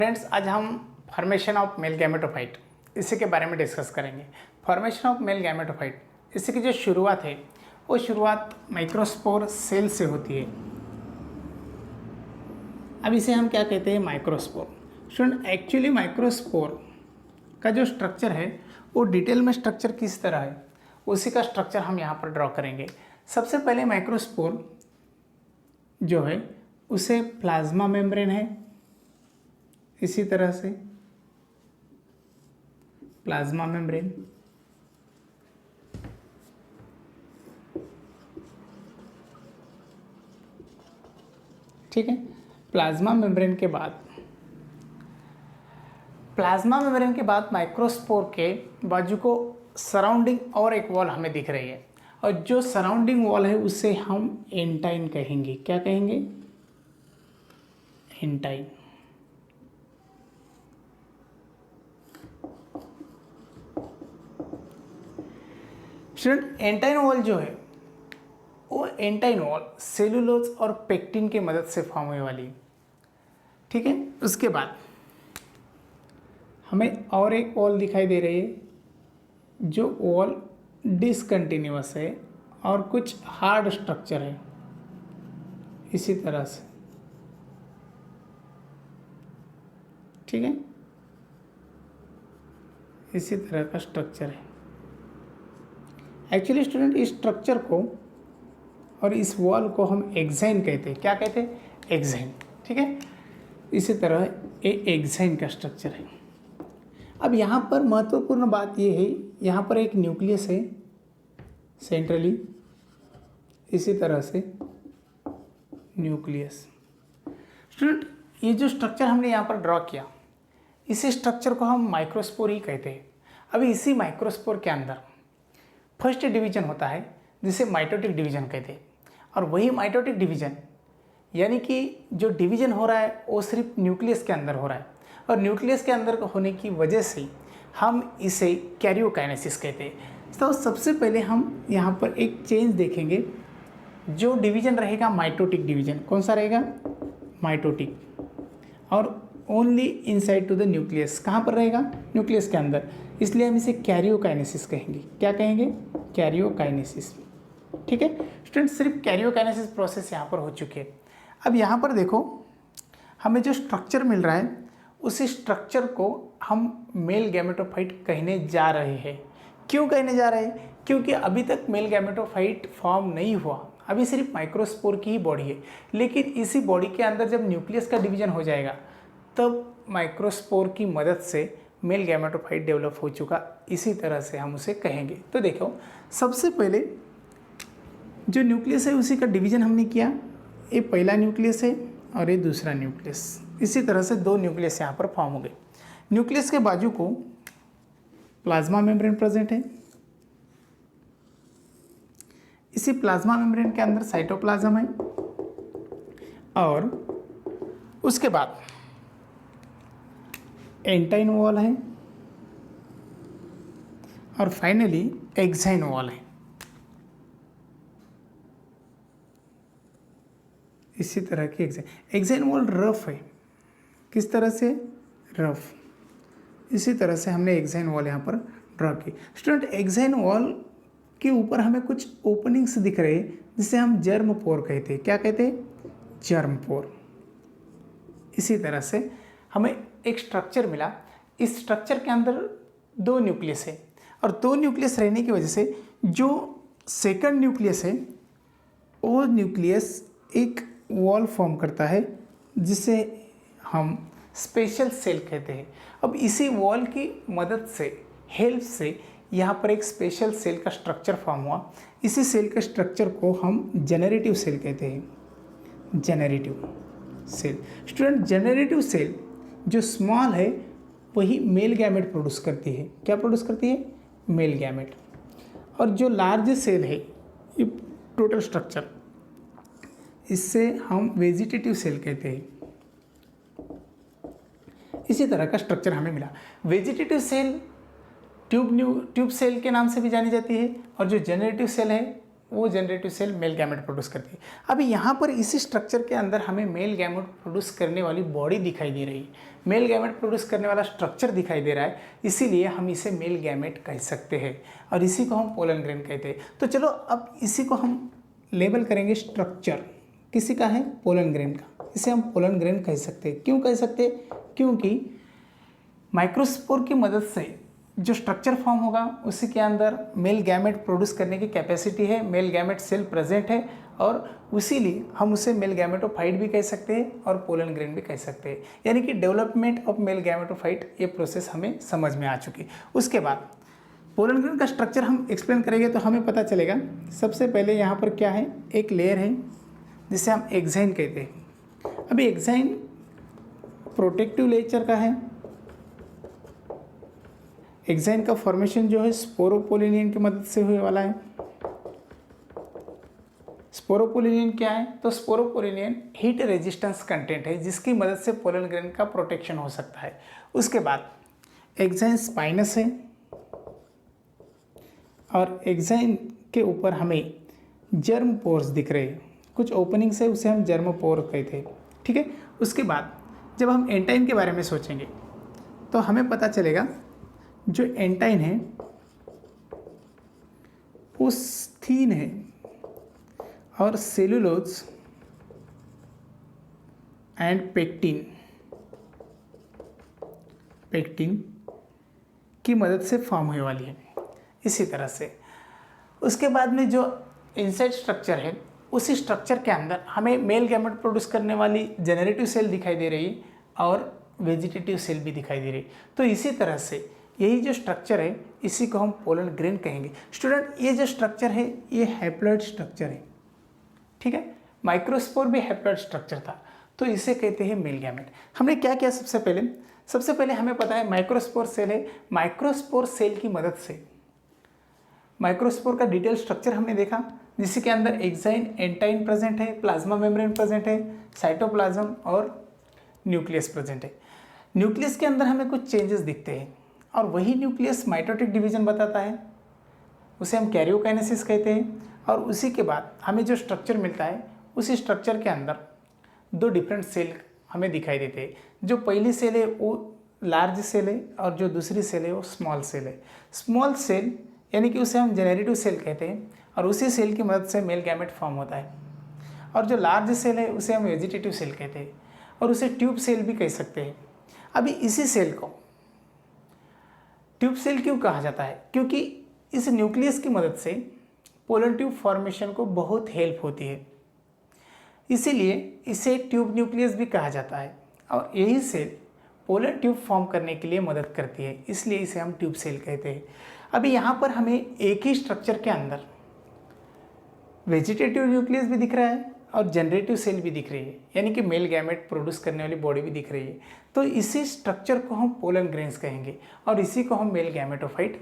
Friends, आज हम formation of male gametophyte इसी के बारे में डिस्कस करेंगे। फॉर्मेशन ऑफ मेल गैमेटोफाइट, इसकी जो शुरुआत है वो शुरुआत माइक्रोस्पोर सेल से होती है। अब इसे हम क्या कहते हैं? माइक्रोस्पोर। स्टूडेंट, एक्चुअली माइक्रोस्पोर का जो स्ट्रक्चर है वो डिटेल में स्ट्रक्चर किस तरह है उसी का स्ट्रक्चर हम यहाँ पर ड्रॉ करेंगे। सबसे पहले माइक्रोस्पोर जो है उसे प्लाज्मा मेम्ब्रेन है, इसी तरह से प्लाज्मा मेम्ब्रेन, ठीक है। प्लाज्मा मेम्ब्रेन के बाद माइक्रोस्पोर के बाजू को सराउंडिंग और एक वॉल हमें दिख रही है, और जो सराउंडिंग वॉल है उसे हम एंटाइन कहेंगे। क्या कहेंगे? एंटाइन। स्टूडेंट, एंटाइन वॉल जो है वो एंटाइन वॉल सेलुलोज और पेक्टिन के मदद से फॉर्म होने वाली है, ठीक है। उसके बाद हमें और एक वॉल दिखाई दे रही है, जो वॉल डिसकंटिन्यूअस है और कुछ हार्ड स्ट्रक्चर है, इसी तरह से, ठीक है। इसी तरह का स्ट्रक्चर है। एक्चुअली स्टूडेंट, इस स्ट्रक्चर को और इस वॉल को हम एक्साइन कहते हैं। क्या कहते हैं? एक्साइन, ठीक है। इसी तरह ये एक्साइन का स्ट्रक्चर है। अब यहाँ पर महत्वपूर्ण बात ये है, यहाँ पर एक न्यूक्लियस है सेंट्रली, इसी तरह से न्यूक्लियस। स्टूडेंट, ये जो स्ट्रक्चर हमने यहाँ पर ड्रॉ किया, इसी स्ट्रक्चर को हम माइक्रोस्पोर ही कहते हैं। अभी इसी माइक्रोस्पोर के अंदर फर्स्ट डिवीजन होता है जिसे माइटोटिक डिवीजन कहते हैं, और वही माइटोटिक डिवीजन यानी कि जो डिवीजन हो रहा है वो सिर्फ न्यूक्लियस के अंदर हो रहा है, और न्यूक्लियस के अंदर होने की वजह से हम इसे कैरियोकाइनेसिस कहते हैं। तो सबसे पहले हम यहाँ पर एक चेंज देखेंगे। जो डिवीजन रहेगा माइटोटिक डिवीजन, कौन सा रहेगा? माइटोटिक, और only inside to the nucleus. कहाँ पर रहेगा? न्यूक्लियस के अंदर, इसलिए हम इसे कैरियोकाइनेसिस कहेंगे। क्या कहेंगे? कैरियोकाइनेसिस, ठीक है। स्टूडेंट, सिर्फ कैरियोकाइनेसिस प्रोसेस यहाँ पर हो चुकी है। अब यहाँ पर देखो, हमें जो स्ट्रक्चर मिल रहा है उसी स्ट्रक्चर को हम मेल गैमेटोफाइट कहने जा रहे हैं। क्यों कहने जा रहे हैं? क्योंकि अभी तक मेल गैमेटोफाइट फॉर्म नहीं हुआ, अभी सिर्फ माइक्रोस्पोर की ही बॉडी है। लेकिन इसी बॉडी के अंदर जब न्यूक्लियस का डिवीजन हो जाएगा तब माइक्रोस्पोर की मदद से मेल गैमेटोफाइट डेवलप हो चुका, इसी तरह से हम उसे कहेंगे। तो देखो, सबसे पहले जो न्यूक्लियस है उसी का डिवीजन हमने किया। ये पहला न्यूक्लियस है और ये दूसरा न्यूक्लियस, इसी तरह से दो न्यूक्लियस यहाँ पर फॉर्म हो गए। न्यूक्लियस के बाजू को प्लाज्मा मेम्ब्रेन प्रेजेंट है, इसी प्लाज्मा मेम्ब्रेन के अंदर साइटोप्लाज्म है, और उसके बाद एंटाइन वॉल है, और फाइनली एक्साइन वॉल है। इसी तरह की एक्साइन वॉल रफ है। किस तरह से? रफ। इसी तरह से हमने एक्साइन वॉल यहाँ पर ड्रॉ की। स्टूडेंट, एक्साइन वॉल के ऊपर हमें कुछ ओपनिंग्स दिख रहे हैं जिसे हम जर्म पोर कहते हैं। क्या कहते हैं? जर्म पोर। इसी तरह से हमें एक स्ट्रक्चर मिला। इस स्ट्रक्चर के अंदर दो न्यूक्लियस है, और दो न्यूक्लियस रहने की वजह से जो सेकंड न्यूक्लियस है वो न्यूक्लियस एक वॉल फॉर्म करता है जिसे हम स्पेशल सेल कहते हैं। अब इसी वॉल की मदद से, हेल्प से यहाँ पर एक स्पेशल सेल का स्ट्रक्चर फॉर्म हुआ। इसी सेल के स्ट्रक्चर को हम जेनरेटिव सेल कहते हैं। Generative cell. Student, generative cell जो स्मॉल है वही मेल गैमेट प्रोड्यूस करती है। क्या प्रोड्यूस करती है? Male gamete. और जो लार्ज सेल है, ये टोटल स्ट्रक्चर, इससे हम वेजिटेटिव सेल कहते हैं। इसी तरह का स्ट्रक्चर हमें मिला। वेजिटेटिव सेल ट्यूब सेल के नाम से भी जानी जाती है, और जो जेनरेटिव सेल है वो generative cell male gamete produce करती है। अभी यहाँ पर इसी स्ट्रक्चर के अंदर हमें मेल गैमेट प्रोड्यूस करने वाली बॉडी दिखाई दे रही है, मेल गैमेट प्रोड्यूस करने वाला स्ट्रक्चर दिखाई दे रहा है, इसीलिए हम इसे मेल गैमेट कह सकते हैं और इसी को हम पोलन ग्रेन कहते हैं। तो चलो अब इसी को हम लेबल करेंगे स्ट्रक्चर, किसी का है पोलन ग्रेन का, इसे हम पोलन ग्रेन कह सकते हैं। क्यों कह सकते हैं? क्योंकि माइक्रोस्पोर की मदद से जो स्ट्रक्चर फॉर्म होगा उसी के अंदर मेल गैमेट प्रोड्यूस करने की कैपेसिटी है, मेल गैमेट सेल प्रेजेंट है और इसीलिए हम उसे मेल गैमेटोफाइट भी कह सकते हैं और पोलन ग्रेन भी कह सकते हैं। यानी कि डेवलपमेंट ऑफ मेल गैमेटोफाइट ये प्रोसेस हमें समझ में आ चुकी। उसके बाद पोलन ग्रेन का स्ट्रक्चर हम एक्सप्लेन करेंगे तो हमें पता चलेगा। सबसे पहले यहाँ पर क्या है, एक लेयर है जिसे हम एक्साइन कहते हैं। अभी एक्साइन प्रोटेक्टिव नेचर का है। एक्साइन का फॉर्मेशन जो है स्पोरोपोलिनियन की मदद से हुए वाला है। स्पोरोपोलिनियन क्या है? तो स्पोरोपोलिनियन हीट रेजिस्टेंस कंटेंट है जिसकी मदद से पोलन ग्रेन का प्रोटेक्शन हो सकता है। उसके बाद एक्साइन स्पाइनस है और एक्साइन के ऊपर हमें जर्म पोर्स दिख रहे हैं, कुछ ओपनिंग से उसे हम जर्म पोर कहते हैं। ठीक है। उसके बाद जब हम एंटाइन के बारे में सोचेंगे तो हमें पता चलेगा जो एंटाइन है वो थीन है और सेलुलोज एंड पेक्टिन की मदद से फॉर्म होने वाली है। इसी तरह से उसके बाद में जो इनसाइड स्ट्रक्चर है उसी स्ट्रक्चर के अंदर हमें मेल गैमेट प्रोड्यूस करने वाली जनरेटिव सेल दिखाई दे रही है और वेजिटेटिव सेल भी दिखाई दे रही है। तो इसी तरह से यही जो स्ट्रक्चर है इसी को हम पोलन ग्रेन कहेंगे। स्टूडेंट ये जो स्ट्रक्चर है ये हैप्लॉइड स्ट्रक्चर है। ठीक है। माइक्रोस्पोर भी हैप्लॉइड स्ट्रक्चर था तो इसे कहते हैं मेल गैमेट। हमने क्या किया सबसे पहले हमें पता है माइक्रोस्पोर सेल है। माइक्रोस्पोर सेल की मदद से माइक्रोस्पोर का डिटेल स्ट्रक्चर हमने देखा जिसके अंदर एक्साइन एंटाइन प्रेजेंट है, प्लाज्मा मेम्ब्रेन प्रेजेंट है, साइटोप्लाज्म और न्यूक्लियस प्रेजेंट है। न्यूक्लियस के अंदर हमें कुछ चेंजेस दिखते हैं और वही न्यूक्लियस माइटोटिक डिवीजन बताता है, उसे हम कैरियोकाइनेसिस कहते हैं। और उसी के बाद हमें जो स्ट्रक्चर मिलता है उसी स्ट्रक्चर के अंदर दो डिफरेंट सेल हमें दिखाई देते हैं। जो पहली सेल है वो लार्ज सेल है और जो दूसरी सेल है वो स्मॉल सेल है। स्मॉल सेल यानी कि उसे हम जेनेरेटिव सेल कहते हैं और उसी सेल की मदद से मेल गैमेट फॉर्म होता है। और जो लार्ज सेल है उसे हम वेजिटेटिव सेल कहते हैं और उसे ट्यूब सेल भी कह सकते हैं। अभी इसी सेल को ट्यूब सेल क्यों कहा जाता है? क्योंकि इस न्यूक्लियस की मदद से पोलन ट्यूब फॉर्मेशन को बहुत हेल्प होती है, इसीलिए इसे ट्यूब न्यूक्लियस भी कहा जाता है और यही सेल पोलन ट्यूब फॉर्म करने के लिए मदद करती है, इसलिए इसे हम ट्यूब सेल कहते हैं। अभी यहाँ पर हमें एक ही स्ट्रक्चर के अंदर वेजिटेटिव न्यूक्लियस भी दिख रहा है और जनरेटिव सेल भी दिख रही है, यानी कि मेल गैमेट प्रोड्यूस करने वाली बॉडी भी दिख रही है। तो इसी स्ट्रक्चर को हम पोलन ग्रेन्स कहेंगे और इसी को हम मेल गैमेटोफाइट